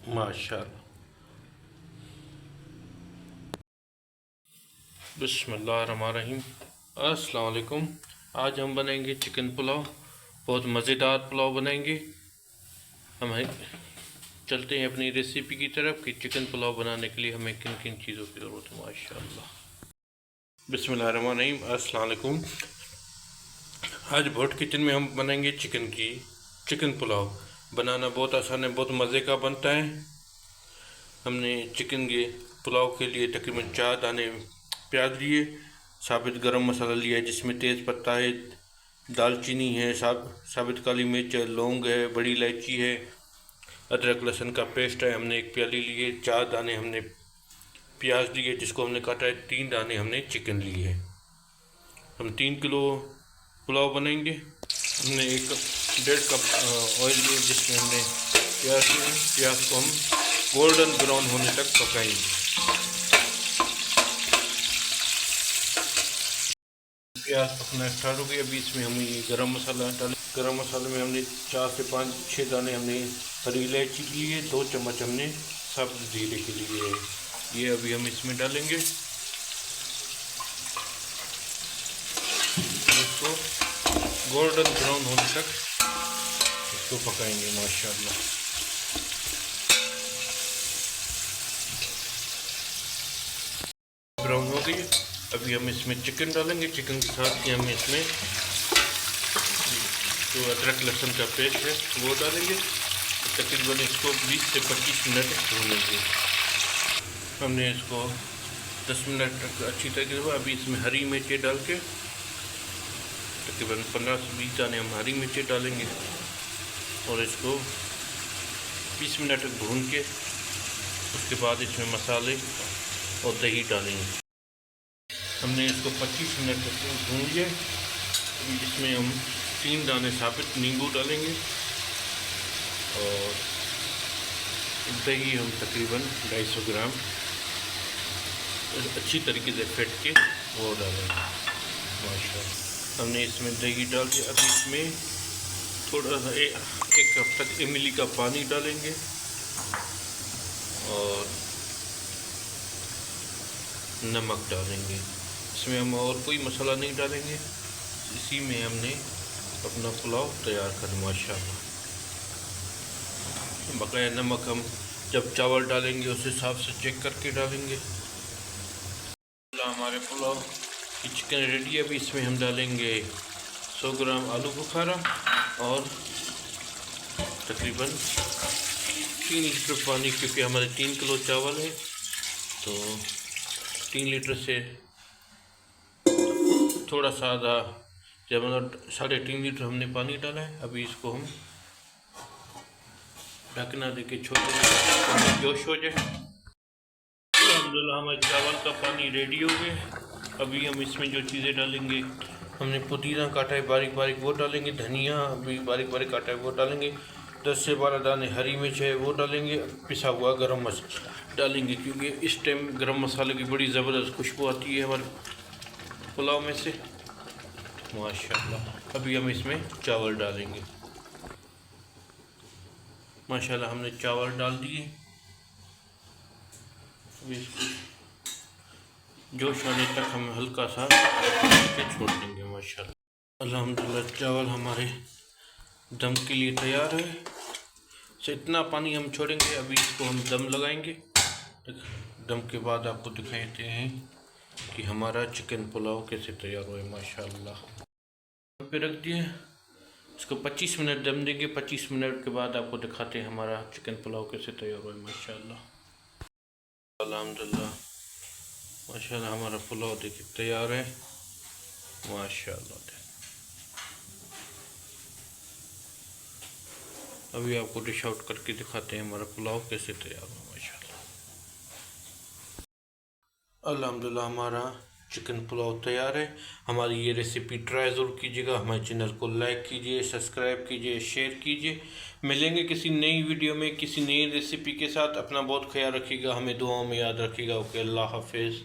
माशाल्लाह। बिस्मिल्लाहिर्रहमानिर्रहीम। अस्सलाम वालेकुम। आज हम बनाएंगे चिकन पुलाव। बहुत मज़ेदार पुलाव बनाएंगे। हम चलते हैं अपनी रेसिपी की तरफ कि चिकन पुलाव बनाने के लिए हमें किन किन चीज़ों की ज़रूरत है। माशाल्लाह। बिस्मिल्लाहिर्रहमानिर्रहीम। अस्सलाम वालेकुम। आज भोट किचन में हम बनाएंगे चिकन पुलाव। बनाना बहुत आसान है, बहुत मज़े का बनता है। हमने चिकन के पुलाव के लिए तकरीबन 4 दाने प्याज लिए, साबित गरम मसाला लिया है जिसमें तेज़ पत्ता है, दालचीनी है, साबित काली मिर्च है, लौंग है, बड़ी इलायची है, अदरक लहसुन का पेस्ट है। हमने 1 प्याली लिए। 4 दाने हमने प्याज लिए जिसको हमने काटा है। 3 दाने हमने चिकन लिए है। हम 3 किलो पुलाव बनाएंगे। हमने 1.5 कप ऑयल लिए जिसमें हमने प्याज लिए। प्याज को हम गोल्डन ब्राउन होने तक पकाएंगे। प्याज पकना स्टार्ट हो गया। अभी इसमें हम ये गरम मसाला डालें। गरम मसाले में हमने 4 से 5-6 दाने हमने हरी इलायची के लिए, 2 चम्मच हमने सब्ज जीरे के लिए है। ये अभी हम इसमें डालेंगे। इसको गोल्डन ब्राउन होने तक इसको पकाएंगे। माशाल्लाह। ब्राउन हो गई। अभी हम इसमें चिकन डालेंगे। चिकन के साथ ही हम इसमें जो अदरक लहसुन का पेस्ट है वो डालेंगे। तकरीबन इसको 20 से 25 मिनट भूनेंगे। हमने इसको 10 मिनट तक अच्छी तरीके से। अभी इसमें हरी मिर्चें डाल के तकरीबन 15 से 20 दाने हम हरी मिर्चें डालेंगे और इसको 20 मिनट तक भून के उसके बाद इसमें मसाले और दही डालेंगे। हमने इसको 25 मिनट तक भून लिया। अभी इसमें हम 3 दाने साबित नींबू डालेंगे और दही हम तकरीबन 250 ग्राम अच्छी तरीके से फेंट के वो डालेंगे। माशाल्लाह। हमने इसमें दही डाल के अभी इसमें थोड़ा सा 1 कप तक इमली का पानी डालेंगे और नमक डालेंगे। इसमें हम और कोई मसाला नहीं डालेंगे। इसी में हमने अपना पुलाव तैयार कर। माशाल्लाह। बकाया नमक हम जब चावल डालेंगे उस हिसाब से चेक करके डालेंगे। हमारे पुलाव की चिकन रेडी है। अभी इसमें हम डालेंगे 100 ग्राम आलू बुखारा और तकरीबन 3 लीटर पानी, क्योंकि हमारे 3 किलो चावल है तो 3 लीटर से थोड़ा सा आधा, जब 3.5 लीटर हमने पानी डाला है। अभी इसको हम ढकना देके छोड़ देंगे, पानी जोश हो जाए। अल्हम्दुलिल्लाह हमारे चावल का पानी रेडी हो गया। अभी हम इसमें जो चीज़ें डालेंगे, हमने पुदीना काटा है बारीक बारीक वो डालेंगे, धनिया भी बारीक बारीक काटा है वो डालेंगे, 10 से 12 दाने हरी मिर्च है वो डालेंगे, पिसा हुआ गरम मसाला डालेंगे क्योंकि इस टाइम गरम मसाले की बड़ी ज़बरदस्त खुशबू आती है हमारे पुलाव में से। माशाल्लाह। अभी हम इसमें चावल डालेंगे। माशाल्लाह हमने चावल डाल दिए। अभी इसको जोश आने तक हम हल्का सा छोड़ देंगे। माशाल्लाह। अल्हम्दुलिल्लाह चावल हमारे दम के लिए तैयार है। तो इतना पानी हम छोड़ेंगे। अभी इसको हम दम लगाएंगे। दम के बाद आपको दिखाते हैं कि हमारा चिकन पुलाव कैसे तैयार हुआ है। माशाल्लाह। पे रख दिए। इसको 25 मिनट दम देंगे। 25 मिनट के बाद आपको दिखाते हैं हमारा चिकन पुलाव कैसे तैयार हुआ है। माशाल्लाह। अल्हम्दुलिल्लाह। माशाल्लाह हमारा पुलाव देखिए तैयार है। माशाल्लाह। अभी आपको डिश आउट करके दिखाते हैं हमारा पुलाव कैसे तैयार हुआ। माशाल्लाह। अल्हम्दुलिल्लाह हमारा चिकन पुलाव तैयार है। हमारी ये रेसिपी ट्राई ज़रूर कीजिएगा। हमारे चैनल को लाइक कीजिए, सब्सक्राइब कीजिए, शेयर कीजिए। मिलेंगे किसी नई वीडियो में किसी नई रेसिपी के साथ। अपना बहुत ख्याल रखिएगा, हमें दुआओं में याद रखिएगा। ओके, अल्लाह हाफिज़।